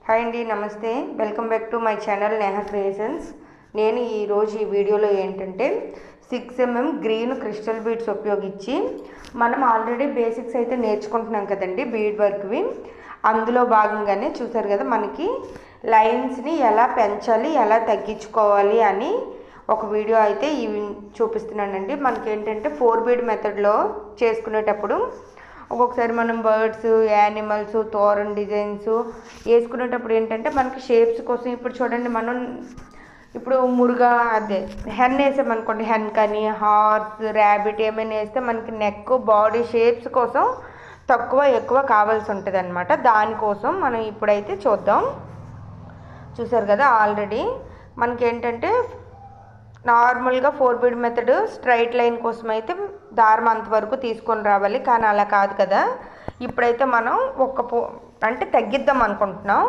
Hi అండి, నమస్తే. Welcome back to my channel Neha creations. నేను ఈరోజు ఈ వీడియోలో ఏంటంటే 6mm గ్రీన్ క్రిస్టల్ బీడ్స్ ఉపయోగించి మనం ఆల్రెడీ బేసిక్స్ అయితే నేర్చుకుంటున్నాం కదండి బీడ్ వర్క్వి. అందులో భాగంగానే చూసారు కదా, మనకి లైన్స్ని ఎలా పెంచాలి, ఎలా తగ్గించుకోవాలి అని ఒక వీడియో అయితే చూపిస్తున్నానండి. మనకి ఏంటంటే 4 బీడ్ మెథడ్లో చేసుకునేటప్పుడు ఒక్కొక్కసారి మనం బర్డ్స్, యానిమల్స్, తోరన్ డిజైన్స్ వేసుకునేటప్పుడు ఏంటంటే మనకి షేప్స్ కోసం ఇప్పుడు చూడండి, మనం ఇప్పుడు మురుగా అదే హెన్ వేసామనుకోండి, హెన్ కానీ హార్స్, ర్యాబిట్ ఏమైనా వేస్తే మనకి నెక్, బాడీ షేప్స్ కోసం తక్కువ ఎక్కువ కావాల్సి ఉంటుంది అనమాట. దానికోసం మనం ఇప్పుడైతే చూద్దాం. చూసారు కదా, ఆల్రెడీ మనకి ఏంటంటే నార్మల్గా 4 బీడ్ మెథడ్ స్ట్రైట్ లైన్ కోసం అయితే దారం అంతవరకు తీసుకొని రావాలి, కానీ అలా కాదు కదా. ఇప్పుడైతే మనం అంటే తగ్గిద్దాం అనుకుంటున్నాం.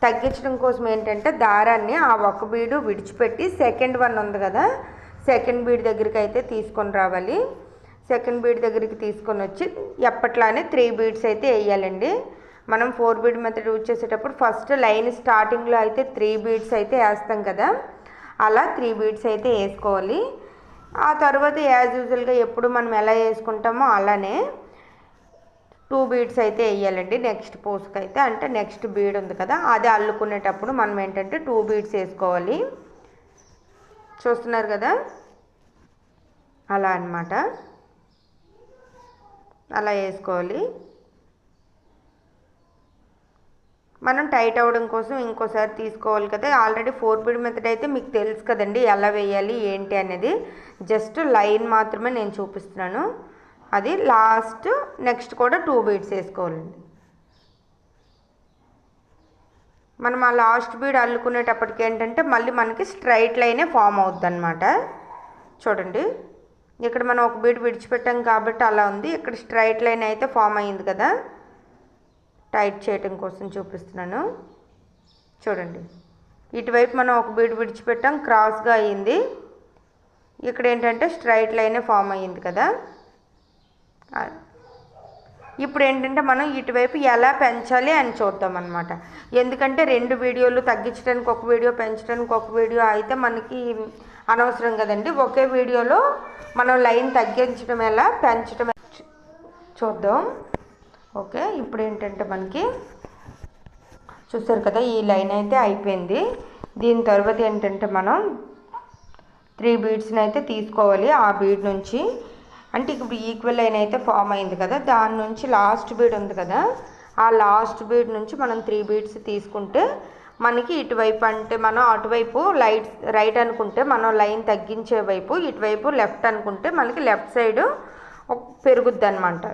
తగ్గించడం కోసం ఏంటంటే దారాన్ని ఆ ఒక బీడు విడిచిపెట్టి సెకండ్ వన్ ఉంది కదా, సెకండ్ బీడ్ దగ్గరికి అయితే తీసుకొని రావాలి. సెకండ్ బీడ్ దగ్గరికి తీసుకొని వచ్చి ఎప్పట్లానే 3 బీడ్స్ అయితే వేయాలండి. మనం 4 బీడ్ మెథడ్ యూజ్ చేసేటప్పుడు ఫస్ట్ లైన్ స్టార్టింగ్లో అయితే 3 బీడ్స్ అయితే వేస్తాం కదా, అలా 3 బీడ్స్ అయితే వేసుకోవాలి. ఆ తర్వాత యాజ్ యూజువల్గా ఎప్పుడు మనం ఎలా వేసుకుంటామో అలానే 2 బీడ్స్ అయితే వేయాలండి. నెక్స్ట్ పోస్కి అయితే, అంటే నెక్స్ట్ బీడ్ ఉంది కదా, అది అల్లుకునేటప్పుడు మనం ఏంటంటే 2 బీడ్స్ వేసుకోవాలి. చూస్తున్నారు కదా, అలా అన్నమాట, అలా వేసుకోవాలి. మనం టైట్ అవ్వడం కోసం ఇంకోసారి తీసుకోవాలి కదా. ఆల్రెడీ 4 బీడ్ మెథడ్ అయితే మీకు తెలుసు కదండి ఎలా వేయాలి ఏంటి అనేది. జస్ట్ లైన్ మాత్రమే నేను చూపిస్తున్నాను. అది లాస్ట్ నెక్స్ట్ కూడా 2 బీడ్స్ వేసుకోవాలండి. మనం ఆ లాస్ట్ బీడ్ అల్లుకునేటప్పటికి ఏంటంటే మళ్ళీ మనకి స్ట్రైట్ లైనే ఫామ్ అవుద్ది అనమాట. చూడండి, ఇక్కడ మనం ఒక బీడ్ విడిచిపెట్టాం కాబట్టి అలా ఉంది. ఇక్కడ స్ట్రైట్ లైన్ అయితే ఫామ్ అయింది కదా, టైట్ చేయడం కోసం చూపిస్తున్నాను. చూడండి, ఇటువైపు మనం ఒక బీడ్ విడిచిపెట్టాం, క్రాస్గా అయ్యింది. ఇక్కడ ఏంటంటే స్ట్రైట్ లైనే ఫామ్ అయ్యింది కదా. ఇప్పుడు ఏంటంటే మనం ఇటువైపు ఎలా పెంచాలి అని చూద్దాం అన్నమాట. ఎందుకంటే 2 వీడియోలు తగ్గించడానికి ఒక వీడియో, పెంచడానికి ఒక వీడియో అయితే మనకి అనవసరం కదండి. ఒకే వీడియోలో మనం లైన్ తగ్గించడం ఎలా, పెంచడం చూద్దాం. ఓకే, ఇప్పుడు ఏంటంటే మనకి చూస్తారు కదా, ఈ లైన్ అయితే అయిపోయింది. దీని తర్వాత ఏంటంటే మనం 3 బీడ్స్ని అయితే తీసుకోవాలి. ఆ బీడ్ నుంచి అంటే ఇప్పుడు ఈక్వల్ లైన్ అయితే ఫామ్ అయింది కదా, దాని నుంచి లాస్ట్ బీడ్ ఉంది కదా, ఆ లాస్ట్ బీడ్ నుంచి మనం 3 బీడ్స్ తీసుకుంటే మనకి ఇటువైపు, అంటే మనం అటువైపు రైట్ అనుకుంటే మనం లైన్ తగ్గించే వైపు, ఇటువైపు లెఫ్ట్ అనుకుంటే మనకి లెఫ్ట్ సైడ్ పెరుగుద్ది అనమాట,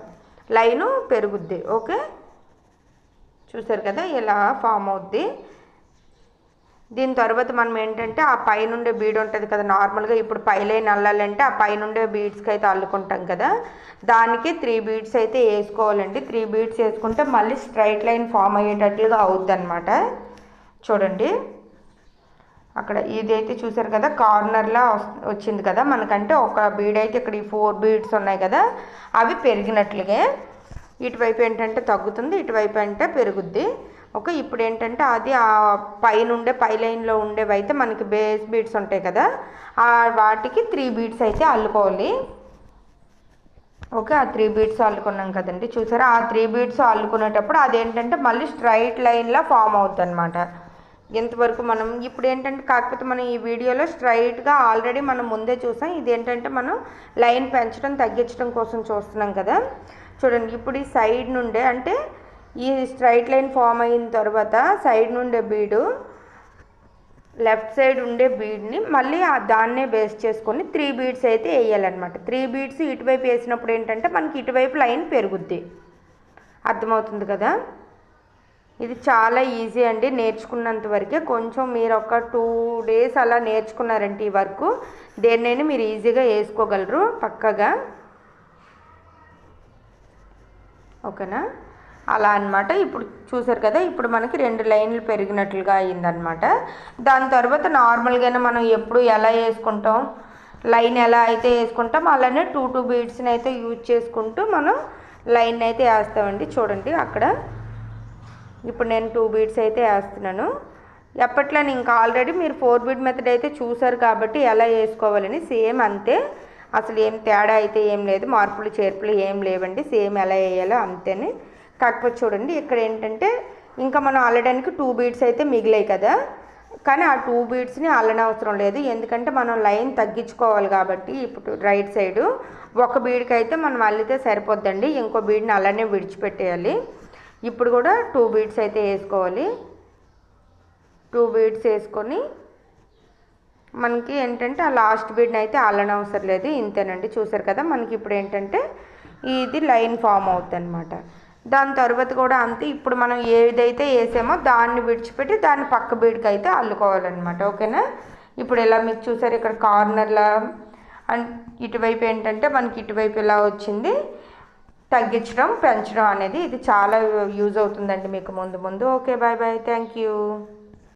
లైను పెరుగుద్ది. ఓకే, చూసారు కదా, ఇలా ఫామ్ అవుద్ది. దీని తర్వాత మనం ఏంటంటే ఆ పైనుండే బీడ్ ఉంటుంది కదా, నార్మల్గా ఇప్పుడు పై లైన్ అల్లాలంటే ఆ పైనుండే బీడ్స్కి అయితే అల్లుకుంటాం కదా, దానికి 3 బీడ్స్ అయితే వేసుకోవాలండి. 3 బీడ్స్ వేసుకుంటే మళ్ళీ స్ట్రైట్ లైన్ ఫామ్ అయ్యేటట్లుగా అవుద్ది అనమాట. చూడండి, అక్కడ ఇదైతే చూసారు కదా, కార్నర్లా వచ్చింది కదా మనకంటే. ఒక బీడ్ అయితే ఇక్కడ ఈ 4 బీడ్స్ ఉన్నాయి కదా, అవి పెరిగినట్లుగా. ఇటువైపు ఏంటంటే తగ్గుతుంది, ఇటువైపు అంటే పెరుగుద్ది. ఓకే, ఇప్పుడు ఏంటంటే అది ఆ పై లైన్లో ఉండేవి అయితే మనకి బేస్ బీడ్స్ ఉంటాయి కదా, వాటికి 3 బీడ్స్ అయితే అల్లుకోవాలి. ఓకే, ఆ 3 బీడ్స్ అల్లుకున్నాం కదండి. చూసారా, ఆ 3 బీడ్స్ అల్లుకునేటప్పుడు అదేంటంటే మళ్ళీ స్ట్రైట్ లైన్లా ఫామ్ అవుతుంది అనమాట. ఎంతవరకు మనం ఇప్పుడు ఏంటంటే, కాకపోతే మనం ఈ వీడియోలో స్ట్రైట్గా ఆల్రెడీ మనం ముందే చూసాం. ఇదేంటంటే మనం లైన్ పెంచడం తగ్గించడం కోసం చూస్తున్నాం కదా. చూడండి, ఇప్పుడు ఈ సైడ్ నుండే, అంటే ఈ స్ట్రైట్ లైన్ ఫామ్ అయిన తర్వాత సైడ్ నుండే బీడు, లెఫ్ట్ సైడ్ ఉండే బీడ్ని మళ్ళీ దాన్నే బేస్ చేసుకొని 3 బీడ్స్ అయితే వేయాలన్నమాట. 3 బీడ్స్ ఇటువైపు వేసినప్పుడు ఏంటంటే మనకి ఇటువైపు లైన్ పెరుగుద్ది. అర్థమవుతుంది కదా. ఇది చాలా ఈజీ అండి, నేర్చుకున్నంత వరకే. కొంచెం మీరు ఒక 2 డేస్ అలా నేర్చుకున్నారంటే ఈ వర్క్ దేన్నైనా మీరు ఈజీగా వేసుకోగలరు పక్కగా. ఓకేనా, అలా అన్నమాట. ఇప్పుడు చూసారు కదా, ఇప్పుడు మనకి 2 లైన్లు పెరిగినట్లుగా అయిందనమాట. దాని తర్వాత నార్మల్గానే మనం ఎప్పుడు ఎలా వేసుకుంటాం, లైన్ ఎలా అయితే వేసుకుంటాం అలానే 2 బీడ్స్ని అయితే యూజ్ చేసుకుంటూ మనం లైన్ అయితే వేస్తామండి. చూడండి, అక్కడ ఇప్పుడు నేను 2 బీడ్స్ అయితే వేస్తున్నాను. ఎప్పట్లని ఇంకా ఆల్రెడీ మీరు 4 బీడ్ మెథడ్ అయితే చూసారు కాబట్టి ఎలా వేసుకోవాలని సేమ్ అంతే. అసలు ఏం తేడా అయితే ఏం లేదు, మార్పులు చేర్పులు ఏం లేవండి, సేమ్ ఎలా వేయాలో అంతేనే. కాకపోతే చూడండి ఇక్కడ ఏంటంటే ఇంకా మనం అల్లడానికి 2 బీడ్స్ అయితే మిగిలాయి కదా, కానీ ఆ 2 బీడ్స్ని అల్లనవసరం లేదు, ఎందుకంటే మనం లైన్ తగ్గించుకోవాలి కాబట్టి. ఇప్పుడు రైట్ సైడు ఒక బీడ్కి అయితే మనం అల్లితే సరిపోద్దండి, ఇంకో బీడ్ని అలానే విడిచిపెట్టేయాలి. ఇప్పుడు కూడా 2 బీడ్స్ అయితే వేసుకోవాలి. 2 బీడ్స్ వేసుకొని మనకి ఏంటంటే ఆ లాస్ట్ బీడ్ని అయితే అల్లనవసరం లేదు, ఇంతేనండి. చూసారు కదా, మనకి ఇప్పుడు ఏంటంటే ఇది లైన్ ఫామ్ అవుతుంది అనమాట. దాని తర్వాత కూడా అంతే, ఇప్పుడు మనం ఏదైతే వేసామో దాన్ని విడిచిపెట్టి దాన్ని పక్క బీడ్కి అయితే అల్లుకోవాలన్నమాట. ఓకేనా. ఇప్పుడు ఇలా మీకు చూసారు ఇక్కడ కార్నర్లా అండ్ ఇటువైపు ఏంటంటే మనకి ఇటువైపు ఇలా వచ్చింది. తగ్గించడం పెంచడం అనేది ఇది చాలా యూజ్ అవుతుందండి మీకు ముందు ముందు. Okay, bye bye, thank you.